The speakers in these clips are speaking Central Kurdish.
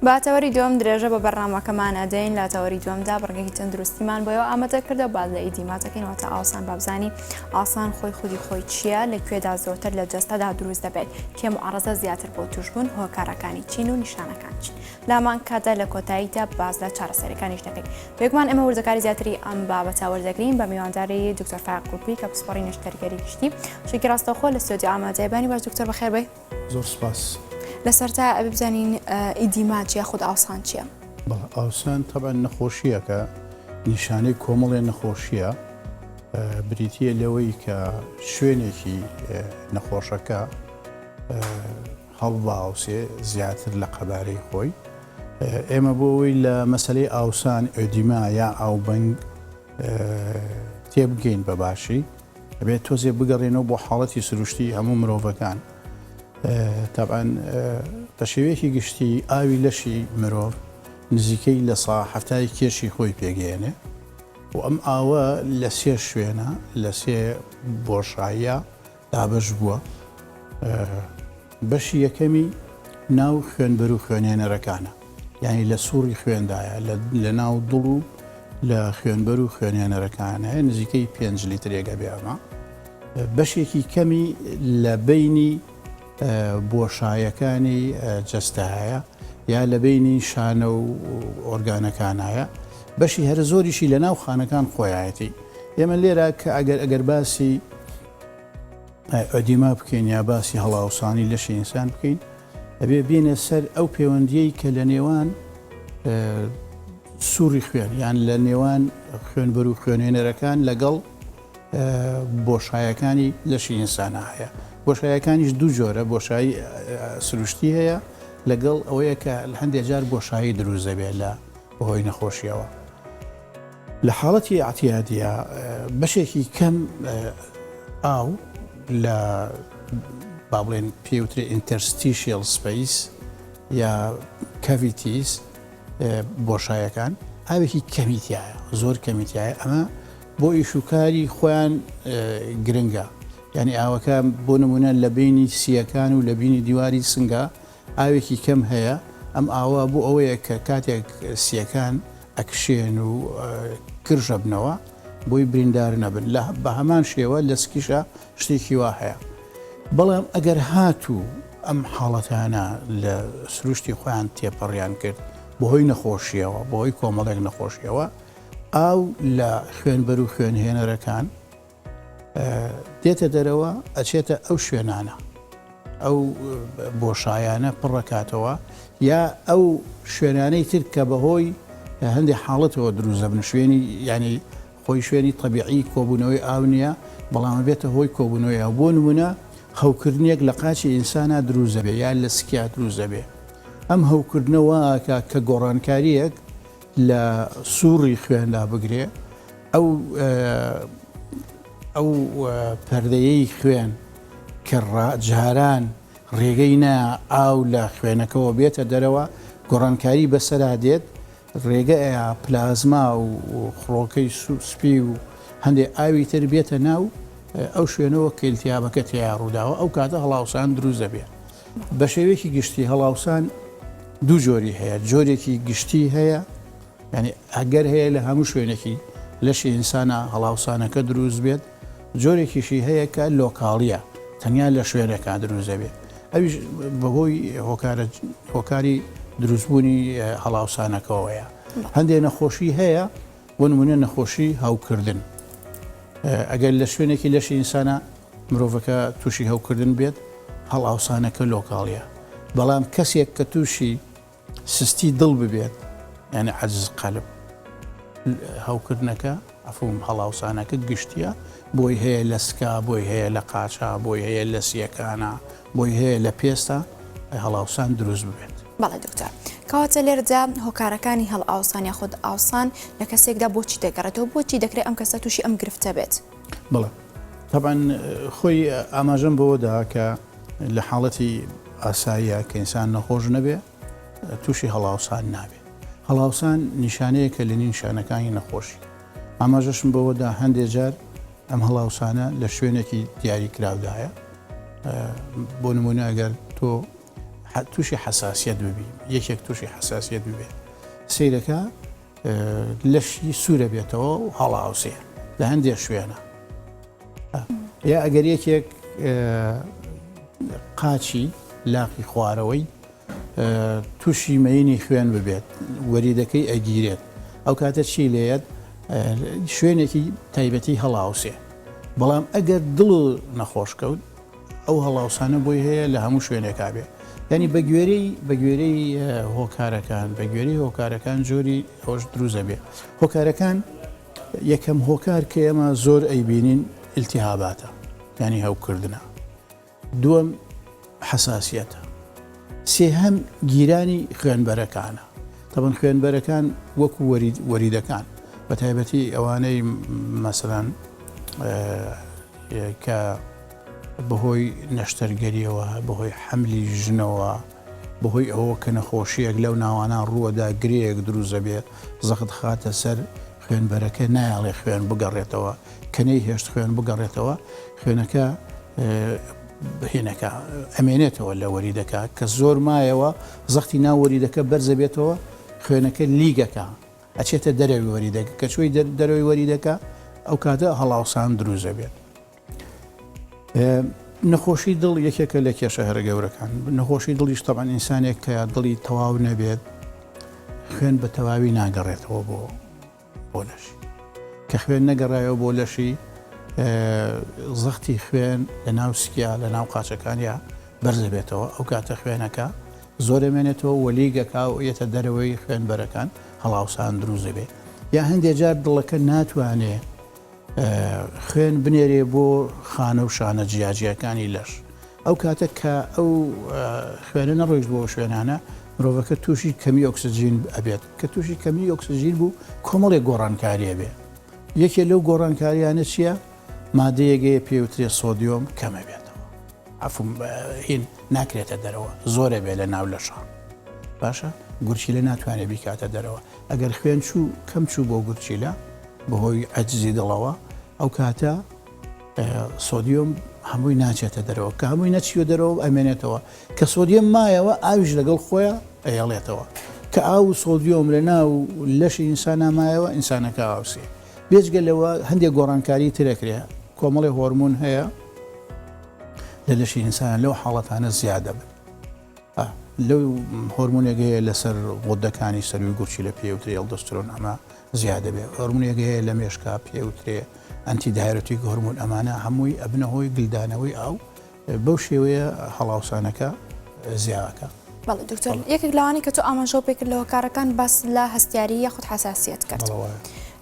باتەوەری دوم درێژە بە بەرنامەکەمانە دەین لە تەوەری دووەمدا بڕگەی تەندروستیمان بۆیەوە ئامادە کردە باز لە ئیدیماتەکەینەوە تا ئاسان بابزانی ئاسان خۆی خودی خۆی چییە لەکوێدا زۆرتر لە جەستەدا دروست دەبێت کێ معارەزە زیاتر بۆ توشبوون هۆکارەکانی چین و نیشانەکان چین لامان کاتە لە کۆتاییدا باز لە چارەسەرەکانیش دەکەین بێگومان ئێمە وردەکاری زیاتری ئەم بابەتە وەردەگرین بە میوانداری دکتۆر فایق قوڵپی کە پسپۆڕی نەشتەرگەری گشتی شێکی ڕاستەوخۆ لە ستۆدیۆ ئامادەیەبانی باش دکتۆر بەخێر بێ زۆر سپاس لەسەرتا ئەبێ بزانین ئیدیما چیە خود ئاسان چییە؟ ئاسان طبعا نەخۆشیە کە نیشانەی کۆمەڵێ نەخۆشیە بریتیە لەوەی کە شوێنێکی نەخۆشەکە هەڵباوسێ زیاتر لە قەبارەی خۆی ئێمە بۆ ئەوەی لە مەسەلەی ئاسان ئۆدیما یا ئاوبەنگ تێبگەین بەباشی ئەبێت تۆزێ بگەڕێنەوە بۆ حاڵەتی سروشتی هەموو مرۆڤەکان طبعا بە شێوەیەکی گشتی ئاوی لەشی مرۆڤ نزیکەی لە هەفتای کێشی خۆی پێگەێنێ و ئەم ئاوە لە سێ شوێنە لە سێ بۆشاییە دابەش بووە بەشی یەکەمی ناو خوێنبەر و خوێنێنەرەکانە یعنی لە سووری خوێندایە لە ناو دڵ و لە خوێنبەر و خوێنێنەرەکانە نزیکەی 5 لیترێگە بێمە بەشێکی کەمی لە بینی بۆشایەکانی جەستەهەیە یا لە بینی شانە و ئۆرگانەکانایە بەشی هەر زۆریشی لە ناو خانەکان خۆیایەتی ئێمە لێرە کە ئەگەر باسی ئۆدیما بکەین یا باسی هەڵاوسانی لەشی ئینسان بکەین ئەبێ بێنە سەر ئەو پەیوەندیەی کە لە نێوان سووری خوێن یان لە نێوان خوێنبەر و خوێنێنەرەکان لەگەڵ بۆشایەکانی لەشی ئینسانە هەیە بۆشایەکانیش دوو جۆرە بۆشایی سروشتی هەیە لەگەڵ ئەوەیە کە هەندێک جار بۆشایی دروست دەبێت لە بەهۆی نەخۆشیەوە لە حاڵەتی ئاعتیادیە بەشێکی کەم ئاو لە با بڵێن پێوترێ ئینتەرستیشیەل سپەیس یا کەڤیتیز بۆشایەکان ئاوێکی کەمیتیایە زۆر کەمیتیایە ئەمە بۆ ئیشوکاری خۆیان گرنگە یعنی ئاوەکە بۆ نمونە لە بینی سیەکان و لە بینی دیواری سنگە ئاوێکی کەم هەیە ئەم ئاوا بۆ ئەوەیە کە کاتێک سیەکان ئەکشێن و کرژە بنەوە بۆی بریندار نەبن بە هەمان شێوە لە سکیشە شتێکی وا هەیە بەڵام ئەگەر هاتوو ئەم حاڵەتانە لە سروشتی خۆیان تێپەڕیان کرد بەهۆی نەخۆشیەوە بەهۆی کۆمەڵێک نەخۆشیەوە ئاو لە خوێنبەر و خوێنهێنەرەکان دێتە دەرەوە ئەچێتە ئەو شوێنانە ئەو بۆشایانە پڕەکاتەوە یا ئەو شوێنانەی تر کە بەهۆی هەندێک حاڵەتەوە دروست دەبن شوێنی ینی خۆی شوێنی طبیعی کۆبوونەوەی ئاو نییە بەڵام بێتە هۆی کۆبوونەوەی بۆ نمونە هەوکردنێک لە قاچی ئینسانە دروست دەبێ یان لە سکیا دروست دەبێ ئەم هەوکردنەوە کە گۆڕانکاریەک لە سووری خوێندا بگرێ ئەو پەردەیەی خوێن کە جاران ڕێگەی نا ئاو لە خوێنەکەەوە بێتە دەرەوە گۆڕانکاری بەسەرا دێت ڕێگە ئەیە پلازما و خڕۆکەی سوپی و هەندێک ئاوی تر بێتە ناو ئەو شوێنەوە کەلتیابەکە تیا ڕووداوە ئەو کاتە هەڵاوسان دروست دەبێت بە شێوەیەکی گشتی هەڵاوسان دوو جۆری هەیە جۆرێکی گشتی هەیە ینی ئەگەر هەیە لە هەموو شوێنێکی لەشی ئینسانە هەڵاوسانەکە دروست بێت جۆرێکیشی هەیە کە لۆکاڵیە تەنیا لە شوێنەکە دروست دەبێت ئەویش بەهۆی هۆکاری دروستبوونی هەڵاوسانەکەەوەیە هەندێک نەخۆشی هەیە بۆ نمونە نەخۆشی هاوکردن ئەگەر لە شوێنێکی لەشی ئینسانە مرۆڤەکە تووشی هەوکردن بێت هەڵاوسانەکە لۆکاڵیە بەڵام کەسێک کە تووشی سستی دڵ ببێت یعنی عەجز قەلب هەوکردنەکە ئەفوم هەڵاوسانەکە گشتیە بۆی هەیە لە سکا بۆی هەیە لە قاچا بۆی هەیە لە سیەکانە بۆی هەیە لە پێستا هەڵاوسان دروست ببێت بەڵێ دکتۆر کەواتە لێرەدا هۆکارەکانی هەڵئاوسان یاخود ئاوسان لە کەسێکدا بۆچی دەگەڕێتەوە بۆچی دەکرێت ئەم کەسە تووشی ئەم گرفتە بێت بڵێ طبعا خۆی ئاماژەم بەوەدا کە لە حاڵەتی ئاساییە کە ئینسان نەخۆش نەبێ تووشی هەڵاوسان نابێت هەڵاوسان نیشانەیەکە لە نیشانەکانی نەخۆشی ئاماژەشم بەوەدا هەندێک جار ئەم هەڵاوسانە لە شوێنێکی دیاری کراودایە بۆ نمونە ئەگەر تۆ تووشی حساسیت ببی یەکێک تووشی حساسیت ببێ سیرەکە لەشی سوورە بێتەوە و هەڵاوسێ لە هەندێک شوێنە یا ئەگەر یەکێک قاچی لاقی خوارەوەی تووشی مەینی خوێن ببێت وەریدەکەی ئەگیرێت ئەو کاتە چی لێت شوێنێکی تایبەتی هەڵاوسێ بەڵام ئەگەر دڵ نەخۆشکەوت ئەو هەڵاوسانە بۆی هەیە لە هەموو شوێنێکا بێ ینی بەگوێرەی هۆکارەکان بەگوێرەی هۆکارەکان جۆری خۆش دروزە بێ هۆکارەکان یەکەم هۆکار کە ئێمە زۆر ئەیبینین ئیلتیهاباتە ینی هەوکردنە دووەم حساسیەتە سێهەم گیرانی خوێنبەرەکانە تەبەن خوێنبەرەکان وەکو وەریدەکان بە تایبەتی ئەوانەی مەسەلەن کە بەهۆی نەشتەرگەریەوە بەهۆی حەملی ژنەوە بەهۆی ئەوە کە نەخۆشیەک لەو ناوانان ڕووەدا گرەیەک دروزە بێت زەخت خاتە سەر خوێنبەرەکە نایڵێ خوێن بگەڕێتەوە کەنەی هێشت خوێن بگەڕێتەوە خوێنەکە هێنەکە ئەمێنێتەوە لە وەریدەکە کە زۆر مایەوە زەختی ناو وەریدەکە بەرزە بێتەوە خوێنەکە لیگەکە ئەچێتە دەرەوی وەریدەکە کە چۆی دەرەوەی وەریدەکە ئەو کاتە هەڵاوسان دروزە بێت. نەخۆشی دڵ یەکێکە لە کێشە هەرە گەورەکان نەخۆشی دڵیش تەبەن ئینسانێک کە دڵی تەواو نەبێت خوێن بە تەواوی ناگەڕێتەوە بۆ لەشی کە خوێن نەگەڕایەوە بۆ لەشی زەختی خوێن لە ناو سکیا لە ناو قاچەکانیا بەرزە بێتەوە ئەو کاتە خوێنەکە زۆرەمێنێتەوە وەلیگەکە و یەتە دەرەوەی خوێنبەرەکان هەڵاوسان دروزە بێ یا هەندێک جار دڵەکە ناتوانێ خوێن بنێرێ بۆ خانە و شانە جیاجیەکانی لەش ئەو کاتە کە ئەو خوێنە نەڕۆیشت بۆ شوێنانە مرۆڤەکە تووشی کەمی ئۆکسسیژین ئەبێت کە تووشی کەمی ئۆکسسیژین بوو کۆمەڵێک گۆڕانکاریە بێ یەکێ لەو گۆڕانکاریانە چییە؟ مادەیەگەیە پێوترێ سۆدیۆم کەمە بێتەوە ئەفم هین ناکرێتە دەرەوە زۆرە بێ لە ناو لەشە باشە گورچیلە ناتوانێت بیکاتە دەرەوە ئەگەر خوێن چوو کەم چوو بۆ گورچیلە بەهۆی عەجزی دڵەوە ئەو کاتە سۆدیۆم هەمووی ناچێتە دەرەوە کە هەمووی نەچیوە دەرەوە ئەمێنێتەوە کە سۆدیۆم مایەوە ئاویش لەگەڵ خۆیان ئەهێڵێتەوە کە ئاو سۆدیۆم لە ناو لەشی ئینسانە مایەوە ئینسانەکە ئاوسێ بێجگە لەوە هەندێک گۆڕانکاری ترەکرێ کۆمەڵی هۆرمۆن هەیە لە لەشی ئینسان لەو حاڵەتانە زیادە بن لەو هۆرمۆنێک هەیە لەسەر غۆدەکانی سەروی گورچی لە پێوترێ ئەڵدۆستێرۆن ئەمە زیادە بێ هۆرمۆنێک هەیە لە مێشکا پێوترێ ئەنتی دایرۆتیک هۆرمۆن ئەمانە هەمووی ئەبنە هۆی گلدانەوەی ئاو بەو شێوەیە هەڵاوسانەکە زیاکە. بەڵێ دکتۆر یەکێک لەوانی کە تۆ ئاماژە پێکردەوە کارەکان باس لە هەستیاری یاخود حساسیت کرد.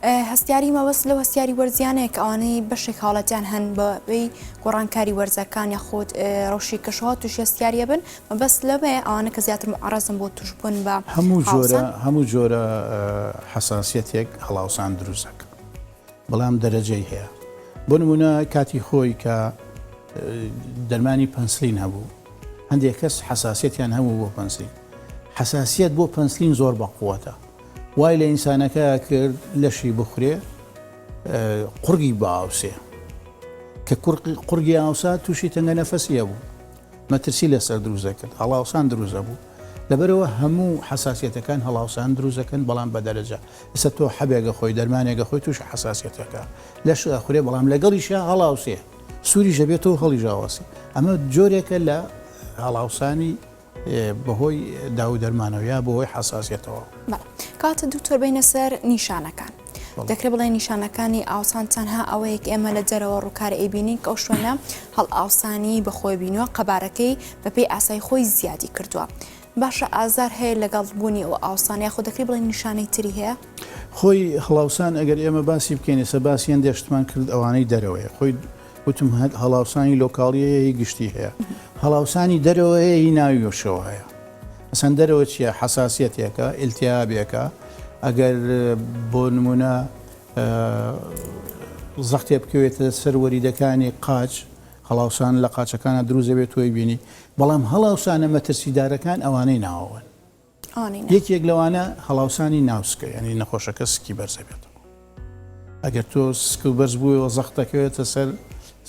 هەستیاری مەوەست لەو هەستیاری وەرزیانەیە ئەوانەی بەشێک حاڵەتیان هەن بەبێی گۆڕانکاری وەرزەکان یاخود ڕۆژی کەشەوە تووشی هەستیاریە بن مەبەست لەوێ ئەوانە کە زیاتر معڕەزم بۆ توشبوون بە هەموو جۆرە حساسیەتێک هەڵاوسان دروستەکە بەڵام دەرەجەی هەیە بۆ نمونە کاتی خۆی کە دەرمانی پەنسلین هەبوو هەندێک کەس حساسیەتیان هەموو بۆ پەنسلین حساسیەت بۆ پەنسلین زۆر بەقووەتە وای لە ئینسانەکە کرد لەشی بخورێ قورگی باوسێ کە قورگی ئاوسا تووشی تەنگە نەفەسیە بوو مەترسی لەسەر دروزە کرد هەڵاوسان دروزە بوو لەبەرەوە هەموو حساسیەتەکان هەڵاوسان دروزەکەن بەڵام بە دەرەجە ئێستا تۆ حەبێگە خۆی دەرمانێگە خۆی تووشی حساسیەتەکە لەش ئەخورێ بەڵام لەگەڵیشە هەڵاوسێ سووری ژەبێتەوە هەڵی ژاواسی ئەمە جۆرێکە لە هەڵاوسانی بەهۆی داو دەرمانەوە یا بەهۆی حساسیەتەوە. کاتە دوکتۆر بینە سەر نیشانەکان دەکرێت بڵێ نیشانەکانی ئاوسان تەنها ئەوەیەک ئێمە لە جەرەوە ڕووکارە ئەیبینین کە ئەو شوێنە هەڵ ئاوسانی بەخۆی بینوە قەبارەکەی بەپێی ئاسایی خۆی زیادی کردووە باشە ئازار هەیە لەگەڵ بوونی ئەو ئاوسانە خۆ دەکرێت بڵێ نیشانەی تری هەیە خۆی هەڵاوسان ئەگەر ئێمە باسی بکەین سە باسییان دێشتمان کرد ئەوانەی دەرەوەیە خۆی وتم هەڵاوسانی لۆکاڵیە هی گشتی هەیە هەڵاوسانی دەرەوەیە هی ناویۆشەوە هەیە ئەسەن دەرەوە چییە حساسیەتێکە ئیلتیابێکە ئەگەر بۆ نمونە زەختێ بکەوێتە سەر وەریدەکانی قاچ هەڵاوسان لە قاچەکانە دروزە بێت تۆی بینی بەڵام هەڵاوسانە مەترسیدارەکان ئەوانەی ناوەن یەکێک لەوانە هەڵاوسانی ناوسکە ینی نەخۆشەکە سکی بەرزە بێتەوە ئەگەر تۆ سک و بەرز بوویەوە زەختەکەوێتە سەر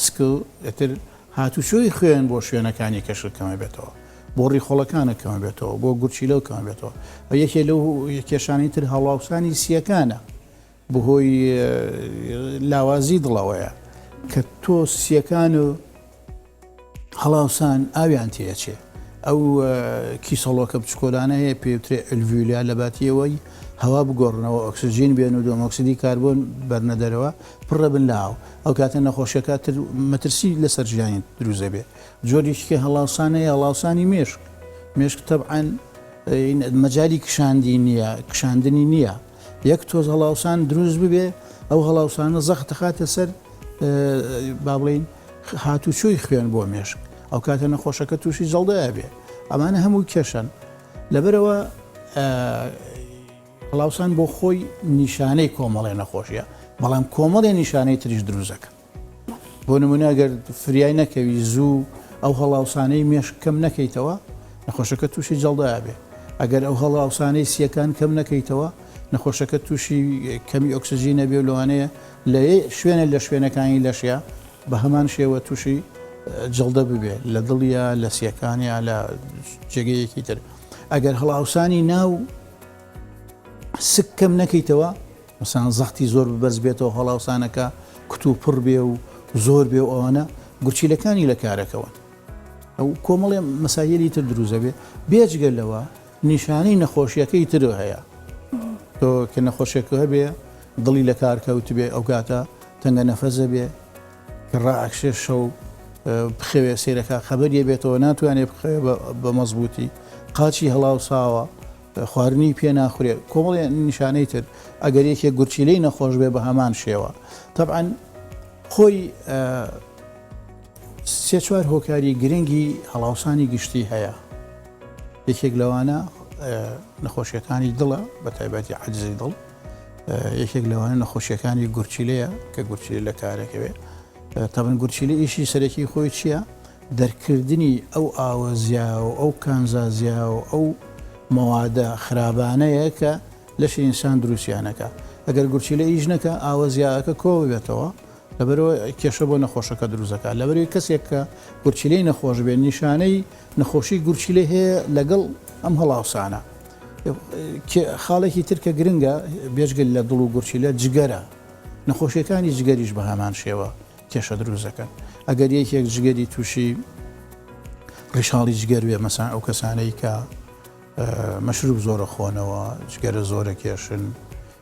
سک ئەتر هاتوچۆی خوێن بۆ شوێنەکانی کەشکەمە بێتەوە بۆ ڕیخۆڵەکانە کەمە بێتەوە بۆ گورچیلە کەمە بێتەوە ئەو یەکێ لەو کێشانی تر هەڵاوسانی سیەکانە بەهۆی لاوازی دڵەوەیە کە تۆ سیەکان و هەڵاوسان ئاویان تێچێ ئەو کیسەڵۆکە بچکۆلانە هەیە پێوترێ ئەلڤیولیا لە باتیەوەی هەوا بگۆڕنەوە ئۆکسسیژین بێن و دۆمۆکسیدی کاربۆن بەرنە دەرەوە پڕە بن لاو ئەو کاتە نەخۆشیەکە مەترسی لەسەر ژیانی دروزە بێ جۆریشکە هەڵاوسانەیە هەڵاوسانی مێشک تەبعەن مەجای کشاندنی نییە یەک تۆز هەڵاوسان دروست ببێ ئەو هەڵاوسانە زەخت دەخاتە سەر با بڵێن هاتوچۆی خوێن بۆ مێشک ئەو کاتە نەخۆشەکە تووشی جەڵدەیە بێ ئەمانە هەموو کێشن لەبەرەوە هەڵاوسان بۆ خۆی نیشانەی کۆمەڵێ نەخۆشیە بەڵام کۆمەڵێ نیشانەی تریش دروزەکە بۆ نمونە ئەگەر فریای نەکەوی زوو ئەو هەڵاوسانەی مێشک کەم نەکەیتەوە نەخۆشەکە تووشی جەڵدەیە بێ ئەگەر ئەو هەڵاوسانەی سیەکان کەم نەکەیتەوە نەخۆشەکە تووشی کەمی ئۆکسسیژینە بێ لەوانەیە لە شوێنە لە شوێنەکانی لەشیا بە هەمان شێوە تووشی جەڵدە ببێ لە دڵیا لە سیەکانیا لە جێگەیەکی تر ئەگەر هەڵاوسانی ناو سک کەم نەکەیتەوە مەسان زەختی زۆر بەرز بێتەوە هەڵاوسانەکە کت و پڕ بێ و زۆر بێ و ئەوانە گورچیلەکانی لە کارەکەون ئەو کۆمەڵێ مەسایلی تر دروزە بێ بێجگەلەوە نیشانەی نەخۆشیەکەی تر هەیە تۆ کە نەخۆشیەکە هەبێ دڵی لە کارکەوت بێ ئەو کاتە تەنگە نەفەزە بێ کە ڕائەکشێ شەو بخەوێ سێرەکە خەبەریە بێتەوە ناتوانێت بخەوێ بە مەزبوطی قاچی هەڵاوساوە خواردنی پێ ناخورێ کۆمەڵێ نیشانەی تر ئەگەر یەکێک گورچیلەی نەخۆش بێ بە هەمان شێوە طبعاً خۆی سێ چوار هۆکاری گرنگی هەڵاوسانی گشتی هەیە یەکێک لەوانە نەخۆشیەکانی دڵە بە تایبەتی عەجزی دڵ یەکێک لەوانە نەخۆشیەکانی گورچیلەیە کە گورچیلە لە کارەکەوێ تەبەن گورچیلە ئیشی سەرەکی خۆی چییە؟ دەرکردنی ئەو ئاوەزیا و ئەو کانزازیا و ئەو مەوادە خراپانەیە کە لەشی ئینسان دروستیانەکە ئەگەر گورچیلە ئیش نەکە ئاوەزیاکە کۆ بێتەوە لەبەرەوە کێشە بۆ نەخۆشەکە دروستەکە لەبەرەوەی کەسێک کە گورچیلەی نەخۆش بێت نیشانەی نەخۆشی گورچیلە هەیە لەگەڵ ئەم هەڵاوسانە خاڵێکی ترکە گرنگە بێژگەل لە دڵ و گورچیلە جگەرە نەخۆشیەکانی جگەریش بە هەمان شێوە کێشە دروستەکەن ئەگەر یەکێک جگەری تووشی ڕیشاڵی جگەر وێ مەسان ئەو کەسانەی کە مەشروب زۆرە خۆنەوە جگەرە زۆرە کێشن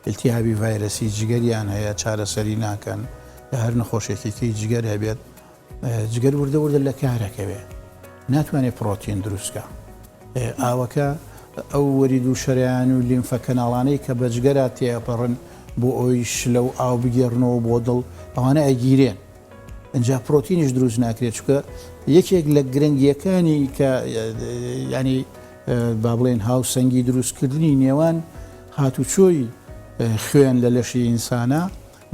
ئیلتیهابی ڤایرەسی جگەریان هەیە چارەسەری ناکەن یا هەر نەخۆشیێکی جگەر هەبێت جگەر وردە لە کارەکەوێ ناتوانێت پرۆتین دروستکە ئاوەکە ئەو وەرید و شەریان و لیمفە کەناڵانەی کە بە جگەرە تێپەڕن بۆ ئەوی شلە و ئاو بگێڕنەوە بۆ دڵ ئەوانە ئەگیرێن ئەجا پرۆتینیش دروست ناکرێت چکە یەکێک لە گرنگیەکانی کە ینی با بڵێن هاوسەنگی دروستکردنی نێوان هاتوچۆی خوێن لە لەشی ئینسانە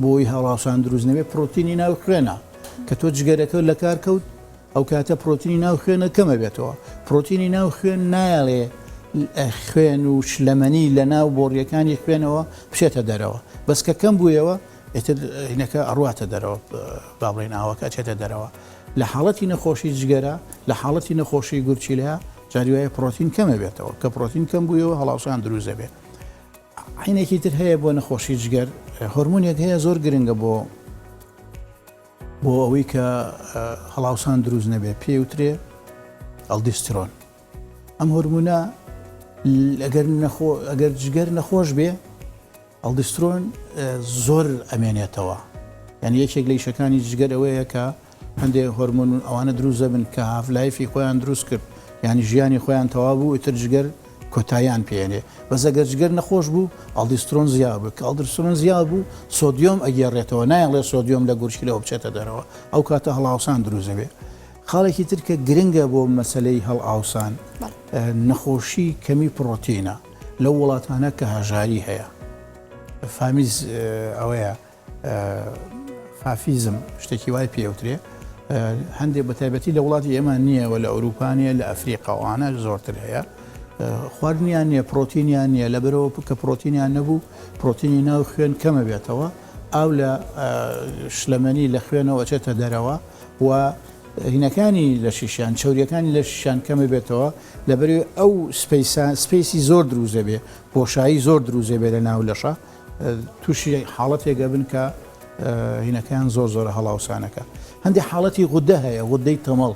بۆی هەڵاوسان دروست نەبێت پرۆتینی ناو خوێنە کە تۆ جگەرەکە لە کار کەوت ئەو کاتە پرۆتینی ناو خوێنە کەمە بێتەوە پرۆتینی ناو خوێن نایڵێ خوێن و شلەمەنی لە ناو بۆڕیەکانی خوێنەوە بشێتە دەرەوە بەسکە کەم بوویەوە هینەکە ئەڕواتە دەرەوە با بڵێن ئاوەکە چێتە دەرەوە لە حاڵەتی نەخۆشی جگەرە لە حاڵەتی نەخۆشی گورچیلەیە جاری وایە پرۆتین کەمە بێتەوە کە پرۆتین کەم بوویەوە هەڵاوسان دروزە بێت عینێکی تر هەیە بۆ نەخۆشی جگەر هۆرمۆنێک هەیە زۆر گرنگە بۆ ئەوەی کە هەڵاوسان دروست نەبێت پێوترێ ئەلدیسترۆن ئەم هۆرمونە ئەگەر جگەر نەخۆش بێ ئەلدیسترۆن زۆر ئەمێنێتەوە یعنی یەکێک لە ئیشەکانی جگەر ئەوەیە کە هەندێک هۆرمۆن ئەوانە دروست دەبن کە هافلایفی خۆیان دروست کرد ینی ژیانی خۆیان تەواو بوو ئیتر جگەر کۆتاییان پێێنێ بەس ئەگەر جگەر نەخۆش بوو ئەلدیسترۆن زیاد بوو کە ئەلدیسترۆن زیاد بوو سۆدیۆم ئەگێڕێتەوە نایڵێ سۆدیۆم لە گورچیلەوە بچێتە دەرەوە ئەو کاتە هەڵاوسان دروست بێ خاڵێکی ترکە گرنگە بۆ مەسلەی هەڵئاوسان نەخۆشی کەمی پرۆتینە لەو وڵاتانە کە هەژاری هەیە فامیز ئەوەیە فافیزم شتێکی وای پێوترێ هەندێک بە تایبەتی لە وڵاتی ئێمە نییەوە لە ئەوروپانیە لە ئەفریقاوانە زۆرتر هەیە خواردنیان نییە پرۆتینیان نییە لەبەرەوە کە پرۆتینیان نەبوو پرۆتینی ناو خوێن کەمە بێتەوە ئاو لە شلەمەنی لە خوێنەوە چێتە دەرەوە و هینەکانی لە شیشان چوریەکانی لە شیشان کەمە بێتەوە لەبەر ئەو سپیسی زۆر دروزە بێ بۆشایی زۆر دروزە بێ لە ناو لەشە تووشی حاڵەتێکە بن کە هینەکان زۆر زۆرە هەڵاوسانەکە هەندێک حاڵەتی غودە هەیە غودەی تەمەڵ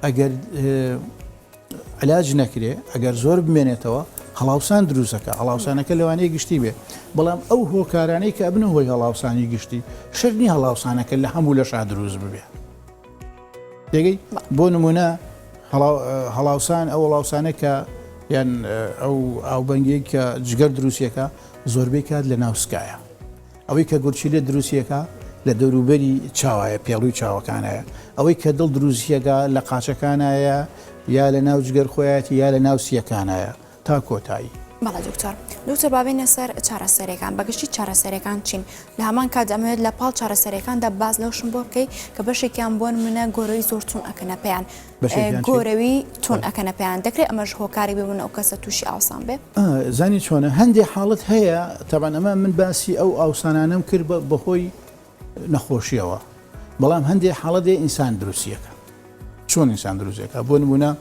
ئەگەر علاج نەکرێ ئەگەر زۆر بمێنێتەوە هەڵاوسان دروستەکە هەڵاوسانەکە لەوانەیە گشتی بێ بەڵام ئەو هۆکارانەی کە ئەبنە هۆی هەڵاوسانی گشتی شەرنی هەڵاوسانەکە لە هەموو لە شا دروست ببێ دەگەی بۆ نمونە هەڵاوسان ئەو هەڵاوسانە کە یان ئەو ئاوبەنگەی کە جگەر دروستیەکە زۆربەی کات لە ناوسکایە ئەوەی کە گورچیلێ دروستیەکە لە دەوروبەری چاوایە پێڵووی چاوەکانایە ئەوەی کە دڵ دروستیەکە لە قاچەکانایە یا لە ناو جگەر خۆیەتی یا لە ناو سیەکانایە تا کۆتایی بەڵێ دکتۆر بابینە سەر چارەسەرەکان بەگشتی چارەسەرەکان چین لە هەمان کات دەمەوێت لە پاڵ چارەسەرەکاندا باز لەوشم بۆ بکەی کە بەشێکیان بۆ منە گۆرەوی زۆر تون ئەکەنە پێیان گۆرەوی تون ئەکەنە پێیان دەکرێت ئەمەش هۆکاری ببوون ئەو کەسە تووشی ئاوسان بێ زانی چۆنە هەندێک حاڵت هەیە تەبان ئەمە من باسی ئەو ئاوسانانەم کرد بەهۆی نەخۆشیەوە بەڵام هەندێک حاڵەتێ ئینسان دروستیەکە چۆن ئینسان دروستەکە بۆ نمونە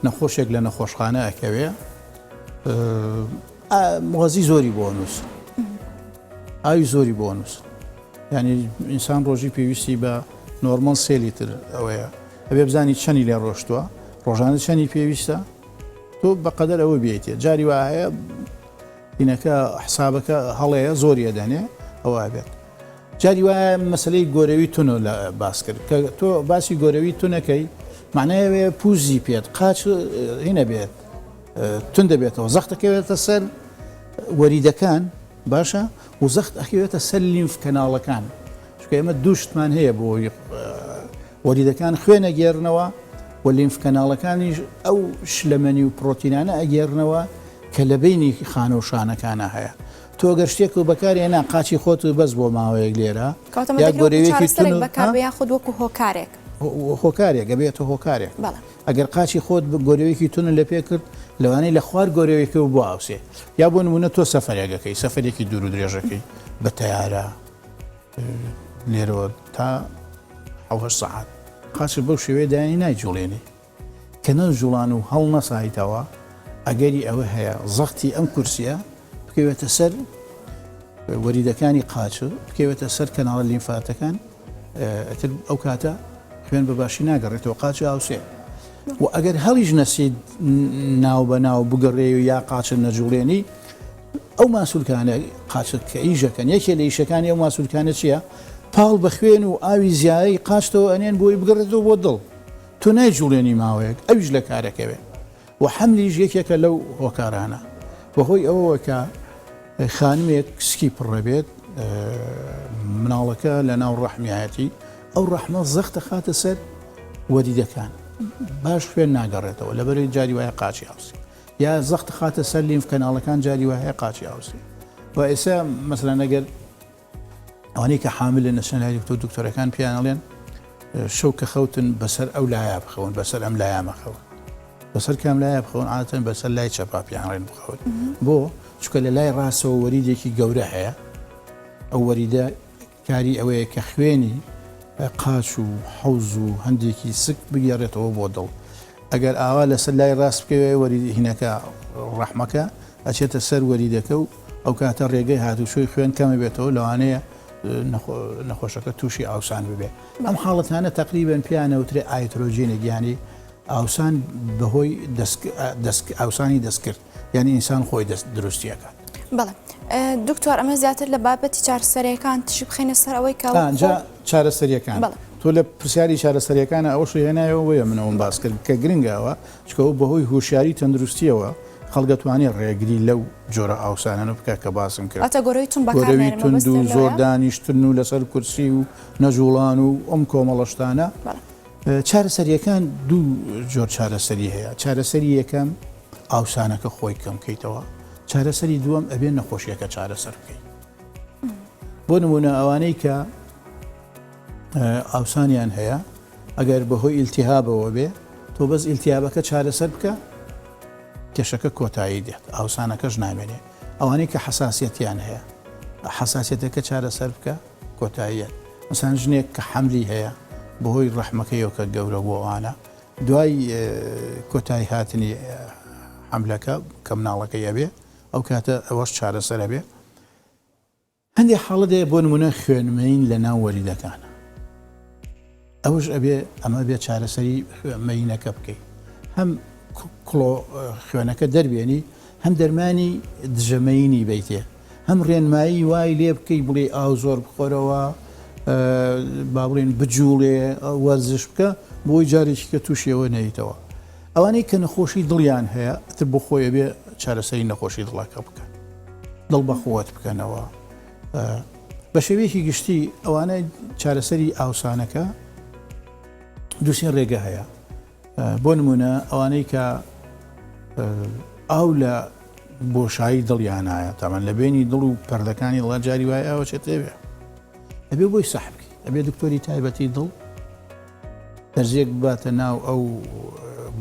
نەخۆشێک لە نەخۆشخانە ئەکەوێ مغازی زۆری بۆ نووس ئاوی زۆری بۆ نووس ینی ئینسان ڕۆژی پێویستی بە نۆرمال سێ لیتر ئەوەیە ئەبێ بزانی چەنی لێ ڕۆشتووە ڕۆژانە چەنی پێویستە تۆ بەقەدەر ئەوە بێتێ جاری وایە بینەکە حسابەکە هەڵەیە زۆریە دەنێ ئەوە بێت جاری وایە مەسلەی گۆرەوی تونە لە باس کرد کە تۆ باسی گۆرەوی تونەکەی معناوێ پوزی پێت قاچ هینە بێت تون دەبێتەوە زەخت دەکەوێتە سەر وەریدەکان باشە و زەخت ئەکەوێتە سەر لیمف کەناڵەکان چکە ئێمە دووشتمان هەیە بۆ وەریدەکان خوێنە گێڕنەوە و لیمف کەناڵەکانیش ئەو شلەمەنی و پرۆتینانە ئەگێڕنەوە کە لە بینی خانە و شانەکانە هەیە تۆ گەر شتێک و بەکارێنا قاچی خۆت و بەس بۆ ماوەیەک لێرە یا گۆرەوێکی بەکاربیان خود وەکو هۆکارێک هۆکارێک ئەبێتە هۆکارێک ئەگەر قاچی خۆت گۆرەوێکی تونە لە پێ کرد لەوانەی لە خوار گۆرەوێکی و بۆ ئاوسێ یا بۆ نمونە تۆ سەفەرێگەکەی سەفەرێکی دوور و درێژەکەی بە تەیارە لێرەوە تا 7 سەعات قاچ بەو شێوەیە دایانی نایجوڵێنی کە نەجوڵان و هەڵ نەسایتەوە ئەگەری ئەوە هەیە زەختی ئەم کورسیە بکەوێتە سەر وەریدەکانی قاچ بکەوێتە سەر کەناڵە لیمفاتەکان ئەو کاتە خوێن بەباشی ناگەڕێتەوە قاچ ئاوسێ و ئەگەر هەڵیش نەسید ناو بە ناو بگەڕێ و یا قاچە نەجوڵێنی ئەو ماسوولکانە قاچە کە ئیژەکەن یەکێ لە ئیشەکانی ئەو ماسوولکانە چییە؟ پاڵ بە خوێن و ئاوی زیایی قاچتەوە ئەنێن بۆی بگەڕێتەوە بۆ دڵ تۆ نایجوڵێنی ماوەیەک ئەویش لە کارەکەوێ و حەملیش یەکێکە لەو هۆکارانە بەهۆی ئەوەوە کە خانمێک سکی پڕەبێت مناڵەکە لە ناو ڕەحمیایەتی ئەو ڕەحمە زەختە خاتە سەر وەریدەکان باش خوێن ناگەڕێتەوە لەبەرەوەی جاری وایە قاچی ئاوسی یا زەخت خاتە سەر لیمف کەناڵەکان جاری وایە قاچی ئاوسی و ئێستا مەسەلەن ئەگەر ئەوانەی کە حامل لە نەشنالی دکتۆرەکان پیانەڵێن شەو کە خەوتن بەسەر ئەو لایە بخەون بەسەر ئەم لایە مەخەون بەسەر کام لایە بخەون عادەتەن بەسەر لای چەپا پیانڵێن بخەون بۆ چکە لە لای ڕاستەوە وەریدێکی گەورە هەیە ئەو وەریدە کاری ئەوەیە کە خوێنی قاچ و حەوز و هەندێکی سک بگێڕێتەوە بۆ دڵ ئەگەر ئاوا لەسەر لای ڕاست بکەوێ وەریدی هینەکە ڕەحمەکە ئەچێتە سەر وەریدەکە و ئەو کاتە ڕێگەی هاتوچۆی خوێن کەمە بێتەوە لەوانەیە نەخۆشەکە تووشی ئاوسان ببێ ئەم حاڵەتانە تقریبن پیانەوترێ ئایترۆجینێک ینی ئاوسان بەهۆی ئاوسانی دەستکرد یعنی ئینسان خۆی دروستیەکە بەڵێ دکتۆر ئەمە زیاتر لە بابەتی چارەسەرەکان تشی بخینە سەر ئەوەی کە چارەسەریەکان تۆ لە پرسیاری چارەسەریەکانە ئەوش هێنایەوە وەیە منەوەم باس کرد کە گرنگەوە چکەوە بەهۆی هوشیاری تەندروستیەوە خەڵگەتوانی ڕێگری لەو جۆرە ئاوسانە بکە کە باسم کرد گۆرەوی تund و زۆر دانیشتن و لەسەر کورسی و نەجوڵان و ئەم کۆمەڵەشتانە چارەسەریەکان دوو جۆر چارەسەری هەیە چارەسەری یەکەم ئاوسانەکە خۆی کەم بکەیتەوە چارەسەری دووەم ئەبێ نەخۆشیەکە چارەسەر بکەیت بۆ نمونە ئەوانەی کە ئاوسانیان هەیە ئەگەر بەهۆی ئیلتیهابەوە بێ تۆ بەس ئیلتیهابەکە چارەسەر بکە کێشەکە کۆتایی دێت ئاوسانەکەش نامێنێ ئەوانەی کە حساسیەتیان هەیە حساسیەتەکە چارەسەر بکە کۆتاییەت مەسەن ژنێک کە حەملی هەیە بەهۆی ڕەحمەکەیەوە کە گەورە بۆ ئەوانە دوای کۆتایی هاتنی حملەکە کە مناڵەکە یەبێ ئەو کاتە ئەوەش چارەسەرە بێ هەندێک حاڵەتەیە بۆ نمونە خوێنمەین لە ناو وەریدەکانە ئەوش ئەبێ ئەمە بێت چارەسەری مەینەکە بکەیت هەم کڵۆ خوێنەکە دەربێنی هەم دەرمانی دژەمەینی بیتێ هەم ڕێنمایی وای لێ بکەی بڵێ ئاو زۆر بخۆرەوە با بڵێن بجوڵێ وەرزش بکە بۆی جارێکی کە تووشیەوە نەیتەوە ئەوانەی کە نەخۆشی دڵیان هەیە تر بۆ خۆی بێ چارەسەری نەخۆشی دڵەکە بکەن دڵ بەخۆت بکەنەوە بە شێوەیەکی گشتی ئەوانە چارەسەری ئاوسانەکە دووسێن ڕێگە هەیە بۆ نمونە ئەوانەی کە ئاو لە بۆشایی دڵیانایە تامان لە بینی دڵ و پەردەکانی دڵە جاری وایە ئەوە چێت لێبێ ئەبێ بۆی سەحبکی ئەبێ دکتۆری تایبەتی دڵ دەرزێک بباتە ناو ئەو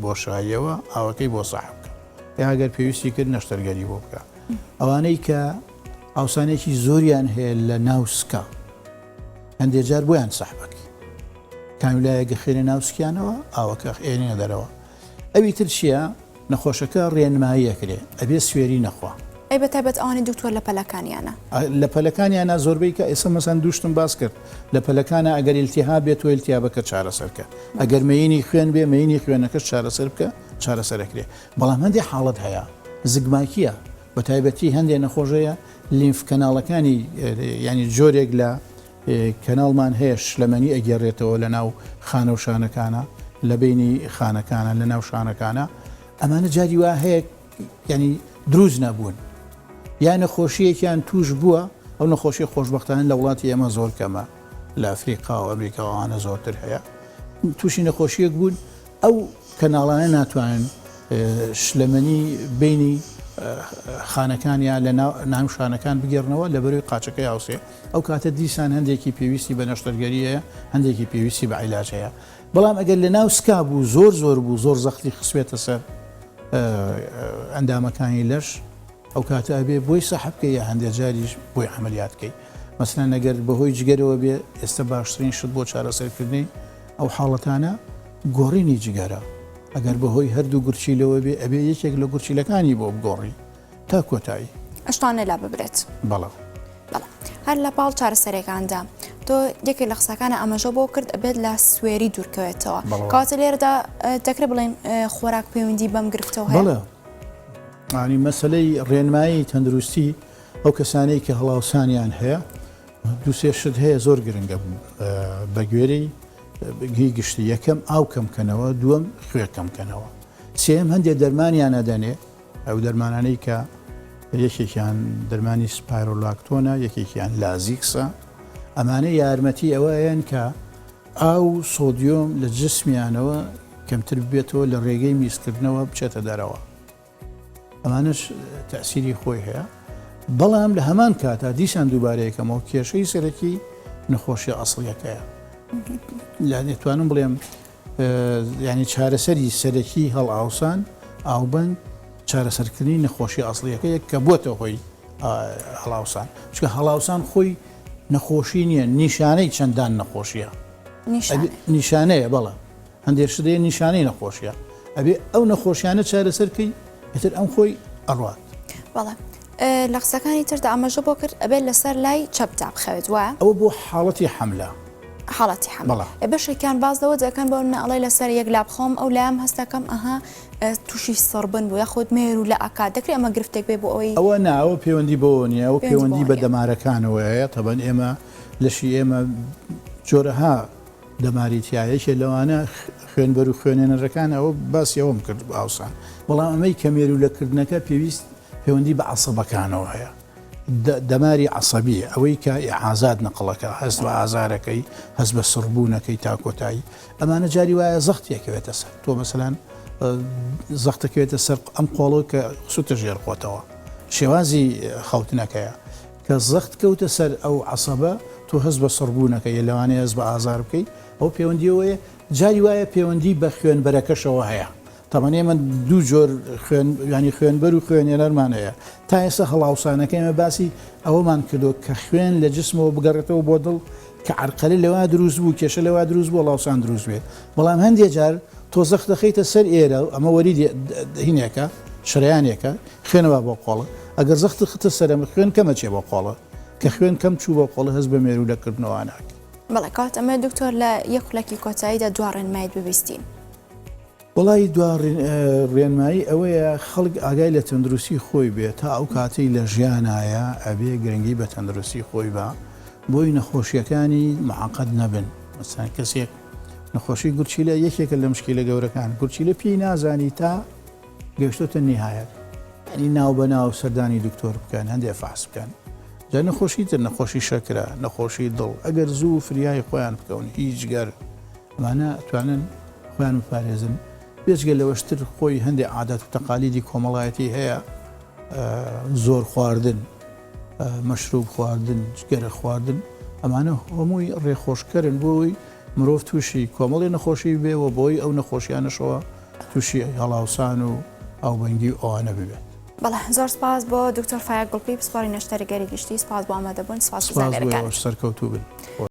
بۆشاییەوە ئاوەکەی بۆ سەحبکە یا ئەگەر پێویستی کرد نەشتەرگەری بۆ بکە ئەوانەی کە ئاوسانێکی زۆریان هەیە لە ناو سکە هەندێک جار بۆیان سەحبەکی کامیلایەگە خێنە ناوسکیانەوە ئاوەکە ئێنێ دەرەوە ئەوی تر چییە نەخۆشەکە ڕێنماییەکرێ ئەبێ سوێری نەخوا ئەی بە تایبەت ئەوانی دکتۆر لە پەلەکانیانە لە پەلەکانیانە زۆربەی کە ئێستا مەسەن دووشتم باس کرد لە پەلەکانە ئەگەر ئیلتیها بێت و ئیلتیابەکە چارەسەرکە ئەگەر مەینی خوێن بێ مەینی خوێنەکەش چارەسەر بکە چارەسەرەکرێ بەڵام هەندێک حاڵەت هەیە زگماکیە بە تایبەتی هەندێک نەخۆشەیە لیمف کەناڵەکانی ینی جۆرێک لە کەناڵمان هەیە شلەمەنی ئەگەڕێتەوە لە ناو خانە و شانەکانە لە بینی خانەکانە لە ناو شانەکانە ئەمانە جاری وا هەیە ینی دروست نەبوون یا نەخۆشیەکیان توش بووە ئەو نەخۆشی خۆشبەختانە لە وڵاتی ئێمە زۆر کەمە لە ئەفریقا و ئەمریکاوانە زۆرتر هەیە تووشی نەخۆشیەک بوون ئەو کەناڵانە ناتوانن شلەمەنی بینی خانەکانیان لە ناو شانەکان بگەڕنەوە لە بەروی قاچەکەی هاوسێ ئەو کاتە دیسان هەندێکی پێویستی بە نەشتەرگەری هەیە هەندێکی پێویستی بە عیلاج هەیە بەڵام ئەگەر لە ناو سکا بوو زۆر بوو زۆر زەختی خسوێتە سەر ئەندامەکانی لەش ئەو کاتە ئەبێ بۆی سەحبکە یا هەندێک جاریش بۆی عملیاتکەی مەسەلەن ئەگەر بەهۆی جگەرەوە بێ ئێستا باشترین شت بۆ چارەسەرکردنی ئەو حاڵەتانە گۆڕینی جگەرە ئەگەر بەهۆی هەردوو گورچیلەوە بێ ئەبێ یەکێک لە گورچیلەکانی بۆ بگۆڕی تا کۆتایی ئەشتانە لا ببرێت بەڵێ هەر لە پاڵ چارەسەرەکاندا تۆ یەکێک لە قسەکانە ئەمەژە بۆ کرد ئەبێت لە سوێری دوورکەوێتەوە کاتە لێرەدا دەکرێت بڵێن خۆراک پەیوەندی بەم گرفتەوە هەیە بەڵێ ینی مەسلەی ڕێنمایی تەندروستی ئەو کەسانەی کە هەڵاوسانیان هەیە دووسێ شت هەیە زۆر گرنگە بە گوێرەی گی گشتی یەکەم ئاو کەمکەنەوە دووەم خوێ کەمکەنەوە سێم هەندێک دەرمانیان ئەدەنێ ئەو دەرمانانەی کە یەکێکیان دەرمانی سپایرۆلاکتۆنە یەکێکیان لازیکسە ئەمانە یارمەتی ئەوەیان کە ئاو سۆدیۆم لە جسمیانەوە کەمتر بێتەوە لە ڕێگەی میزکردنەوە بچێتە دەرەوە ئەمانش تەسیری خۆی هەیە بەڵام لە هەمان کاتا دیسان دووبارەیەکەمەوە کێشەی سەرەکی نەخۆشی ئەسڵیەکەیە دەتوانم بڵێم ینی چارەسەری سەرەکی هەڵ ئاوسان ئاوبند چارەسەرکردنی نەخۆشی ئەسڵیەکەیە کە بۆتە هۆی هەڵاوسان چکە هەڵاوسان خۆی نەخۆشی نییە نیشانەی چەندان نەخۆشیە نیشانەیە بەڵە هەندێک شتەیە نیشانەی نەخۆشیە ئەبێ ئەو نەخۆشیانە چارەسەرکەی ئێتر ئەم خۆی ئەڕات بەڵێ لە قسەکانی تردا ئەمەژە بۆ کرد ئەبێت لەسەر لای چەپتا بخەوێت وایە ئەوە بۆ حاڵەتی حەملە حاڵەتی حەمل بەشێکیان بازەوە دەکەن بۆ ئەڵێ لەسەر یەک لا بخۆم ئەو لام هەستەکەم ئەها تووشی سڕبن بوو یاخود مێر و لە ئاکات دەکرێت ئەمە گرفتێک بێ بۆ ئەوەی ئەوە ناوە پەیوەندی بۆ نییە ئەو پەیوەندی بە دەمارەکانەوەیە تەبەن ئێمە لەشی ئێمە جۆرەها دەماریتیایەکێ لەوانە خوێنبەر و خوێنێنەرەکان ئەوە باسی ئەوم کرد ئاوسان بەڵام ئەمەی کە مێر و لەکردنەکە پەیوەندی بە عەسەبەکانەوە هەیە دەماری عەسەبی ئەوەی کە ئازاد نەقڵەکە هەست بە ئازارەکەی هەست بە سڕبوونەکەی تا کۆتایی ئەمانە جاری وایە زەختێکەوێتە سەر تۆ مەسەلەن زەختەکەوێتە سەر ئەم قۆڵەوە کە سوتە ژێر خۆتەوە شێوازی خەوتنەکەیە کە زەخت کەوتە سەر ئەو عەسەبە تۆ هەست بە سڕبوونەکەی لەوانەیە هەست بە ئازار بکەیت ئەو پەیوەندیەوەیە جاری وایە پەیوەندی بە خوێنبەرەکەشەوە هەیە تەمەنێ من دوو جۆر ینی خوێنبەر و خوێنێرەرمانەیە تا ئێستا هەڵاوسانەکە ئێمە باسی ئەوەمان کردو کە خوێن لە جسمەوە بگەڕێتەوە بۆ دڵ کە عرقەلی لەوا دروست بوو کێشە لەوا دروست بوو هەڵاوسان دروست بێت بەڵام هەندێک جار تۆزەخ دەخەیتە سەر ئێرە ئەمە وەری هینێکە شریانێکە خوێنەوە بۆ قۆڵە ئەگەر زەخت ختە سەرمە خوێن کەمە چێ بۆ قۆڵە کە خوێن کەم چوو بۆ قۆڵە هەست بە مێرولەکردنەوە ناکە. بەڵێ کات ئەمە دکتۆر لە یەک خولەکی کۆتاییدا دوڕێنمایت ببیستین. وڵی ڕێنمایی ئەوەیە خەڵک ئاگای لە تەندروستی خۆی بێت تا ئەو کاتەی لە ژیانایە ئەبێ گرنگی بە تەندروستی خۆی بە بۆی نەخۆشیەکانی معقد نەبن مەسەن کەسێک نەخۆشی گورچیلە یەکێکە لە مشکلە گەورەکان گورچیلە پێی نازانی تا گەشتۆتە نیهایەت ئەنی ناو بە ناو سەردانی دکتۆر بکەن هەندێک فاس بکەن جا نەخۆشی تر نەخۆشی شەکرە نەخۆشی دڵ ئەگەر زوو فریای خۆیان بکەون هیچ گەر ئەمانە توانن خۆیان بپارێزن بێجگە لەوەشتر خۆی هەندێک عادەت و تەقالیدی کۆمەڵایەتی هەیە زۆر خواردن مەشروب خواردن گەرە خواردن ئەمانە هەمووی ڕێخۆشکەرن بۆی مرۆڤ تووشی کۆمەڵی نەخۆشی بێەوە بۆی ئەو نەخۆشیانەشەوە تووشی هەڵاوسان و ئاوبەنگی ئەوانە ببێت. بەڵێ زۆر سپاس بۆ دکتۆر فایە گوڵپی پسپۆری نەشتەرگەری گشتی سپاس بۆ ئامادەبوون سپاس سەرکەوتوو بن.